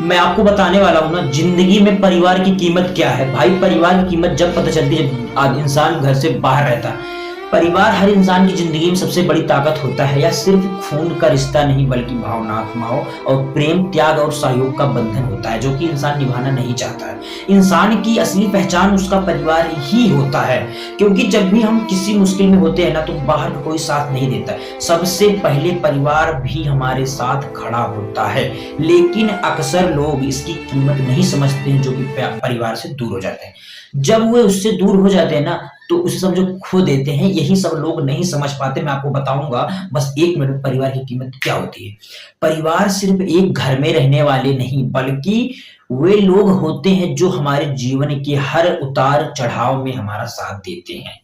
मैं आपको बताने वाला हूँ ना, जिंदगी में परिवार की कीमत क्या है। भाई परिवार की कीमत जब पता चलती है जब इंसान घर से बाहर रहता है। परिवार हर इंसान की जिंदगी में सबसे बड़ी ताकत होता है। यह सिर्फ खून का रिश्ता नहीं बल्कि भावनात्माओं और प्रेम, त्याग और सहयोग का बंधन होता है जो कि इंसान निभाना नहीं चाहता है। इंसान की असली पहचान उसका परिवार ही होता है, क्योंकि जब भी हम किसी मुश्किल में होते हैं ना, तो बाहर का कोई साथ नहीं देता है। सबसे पहले परिवार भी हमारे साथ खड़ा होता है, लेकिन अक्सर लोग इसकी कीमत नहीं समझते हैं जो कि परिवार से दूर हो जाते हैं। जब वे उससे दूर हो जाते हैं ना, तो उसे समझो खो देते हैं। यही सब लोग नहीं समझ पाते। मैं आपको बताऊंगा बस 1 मिनट में परिवार की कीमत क्या होती है। परिवार सिर्फ एक घर में रहने वाले नहीं, बल्कि वे लोग होते हैं जो हमारे जीवन के हर उतार चढ़ाव में हमारा साथ देते हैं।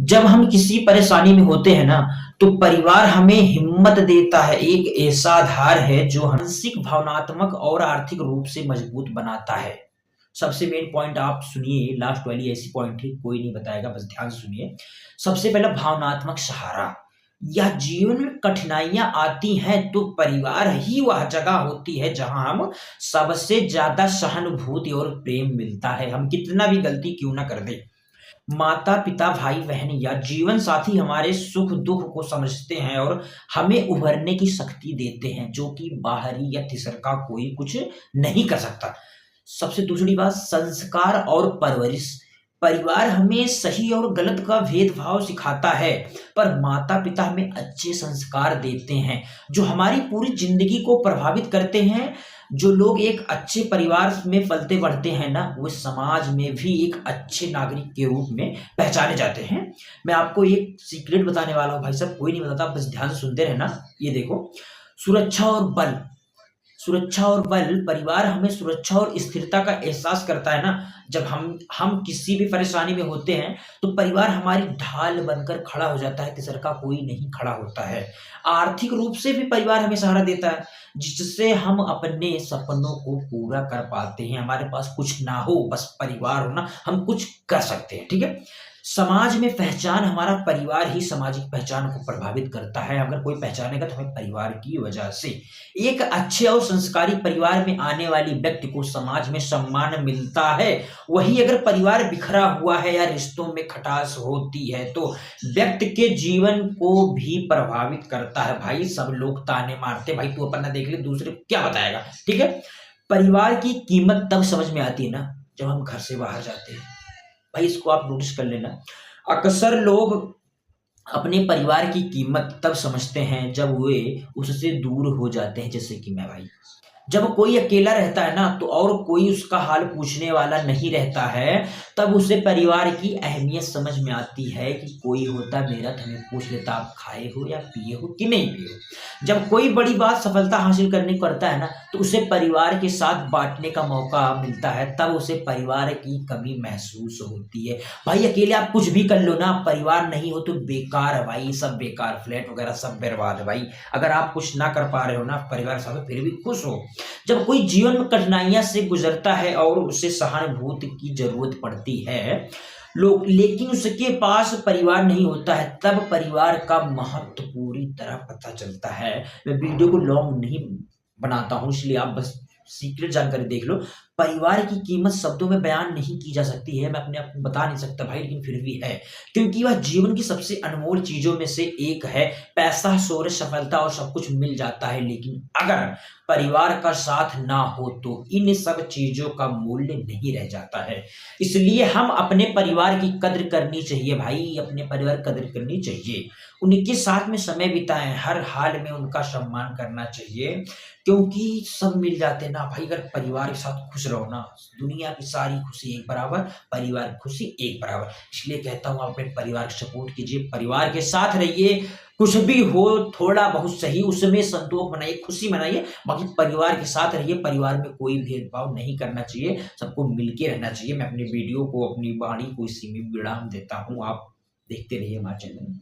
जब हम किसी परेशानी में होते हैं ना, तो परिवार हमें हिम्मत देता है। एक ऐसा आधार है जो मानसिक, भावनात्मक और आर्थिक रूप से मजबूत बनाता है। सबसे मेन पॉइंट आप सुनिए, लास्ट वाली ऐसी पॉइंट है कोई नहीं बताएगा, बस ध्यान से सुनिए। सबसे पहला भावनात्मक सहारा। यह जीवन में कठिनाइयां आती हैं तो परिवार ही वह जगह होती है जहां हम सबसे ज्यादा सहानुभूति और प्रेम मिलता है, हम कितना भी गलती क्यों ना कर दे। माता पिता, भाई बहन या जीवन साथी हमारे सुख दुख को समझते हैं और हमें उभरने की शक्ति देते हैं जो कि बाहरी या तीसरा कोई कुछ नहीं कर सकता। सबसे दूसरी बात, संस्कार और परवरिश। परिवार हमें सही और गलत का भेदभाव सिखाता है, पर माता पिता हमें अच्छे संस्कार देते हैं जो हमारी पूरी जिंदगी को प्रभावित करते हैं। जो लोग एक अच्छे परिवार में पलते बढ़ते हैं ना, वो समाज में भी एक अच्छे नागरिक के रूप में पहचाने जाते हैं। मैं आपको एक सीक्रेट बताने वाला हूँ भाई साहब, कोई नहीं बताता, बस ध्यान से सुनते रहना। ये देखो, सुरक्षा और बल। सुरक्षा और बल। परिवार हमें सुरक्षा और स्थिरता का एहसास करता है ना। जब हम किसी भी परेशानी में होते हैं, तो परिवार हमारी ढाल बनकर खड़ा हो जाता है, तीसरा का कोई नहीं खड़ा होता है। आर्थिक रूप से भी परिवार हमें सहारा देता है, जिससे हम अपने सपनों को पूरा कर पाते हैं। हमारे पास कुछ ना हो, बस परिवार हो ना, हम कुछ कर सकते हैं। ठीक है। समाज में पहचान। हमारा परिवार ही सामाजिक पहचान को प्रभावित करता है। अगर कोई पहचानेगा तो हमें परिवार की वजह से। एक अच्छे और संस्कारी परिवार में आने वाली व्यक्ति को समाज में सम्मान मिलता है। वही अगर परिवार बिखरा हुआ है या रिश्तों में खटास होती है, तो व्यक्ति के जीवन को भी प्रभावित करता है। भाई सब लोग ताने मारते, भाई तू अपना देख ले, दूसरे को क्या बताएगा। ठीक है। परिवार की कीमत तब समझ में आती है ना, जब हम घर से बाहर जाते हैं। भाई इसको आप नोटिस कर लेना। अक्सर लोग अपने परिवार की कीमत तब समझते हैं जब वे उससे दूर हो जाते हैं, जैसे कि मैं भाई। जब कोई अकेला रहता है ना, तो और कोई उसका हाल पूछने वाला नहीं रहता है, तब उसे परिवार की अहमियत समझ में आती है कि कोई होता मेरा तो हमें पूछ लेता, आप खाए हो या पिए हो कि नहीं पिए हो। जब कोई बड़ी बात सफलता हासिल करने को करता है ना, तो उसे परिवार के साथ बांटने का मौका मिलता है, तब उसे परिवार की कमी महसूस होती है। भाई अकेले आप कुछ भी कर लो ना, परिवार नहीं हो तो बेकार है भाई, सब बेकार, फ्लैट वगैरह सब बर्बाद है भाई। अगर आप कुछ ना कर पा रहे हो ना परिवार के साथ, फिर भी खुश हो। जब कोई जीवन में कठिनाइयां से गुजरता है और उसे सहानुभूति की जरूरत पड़ती है, लोग, लेकिन उसके पास परिवार नहीं होता है, तब परिवार का महत्व पूरी तरह पता चलता है। मैं वीडियो को लॉन्ग नहीं बनाता हूं, इसलिए आप बस सीक्रेट जानकारी देख लो। परिवार की कीमत शब्दों में बयान नहीं की जा सकती है, मैं अपने आप को बता नहीं सकता भाई, लेकिन फिर भी है, क्योंकि वह जीवन की सबसे अनमोल चीजों में से एक है। पैसा, शोहरत, सफलता और सब कुछ मिल जाता है, लेकिन अगर परिवार का साथ ना हो तो इन सब चीजों का मूल्य नहीं रह जाता है। इसलिए हम अपने परिवार की कद्र करनी चाहिए भाई, अपने परिवार की कद्र करनी चाहिए। उनके साथ में समय बिताएं, हर हाल में उनका सम्मान करना चाहिए, क्योंकि सब मिल जाते हैं ना भाई। अगर परिवार के साथ खुश रहो ना, दुनिया की सारी खुशी एक बराबर, परिवार की खुशी एक बराबर। इसलिए कहता हूँ आप अपने परिवार को सपोर्ट कीजिए, परिवार के साथ रहिए। कुछ भी हो, थोड़ा बहुत सही, उसमें संतोष मनाइए, खुशी मनाइए, बाकी परिवार के साथ रहिए। परिवार में कोई भेदभाव नहीं करना चाहिए, सबको मिलके रहना चाहिए। मैं अपने वीडियो को, अपनी वाणी को इसी में विराम देता हूँ। आप देखते रहिए हमारे चैनल।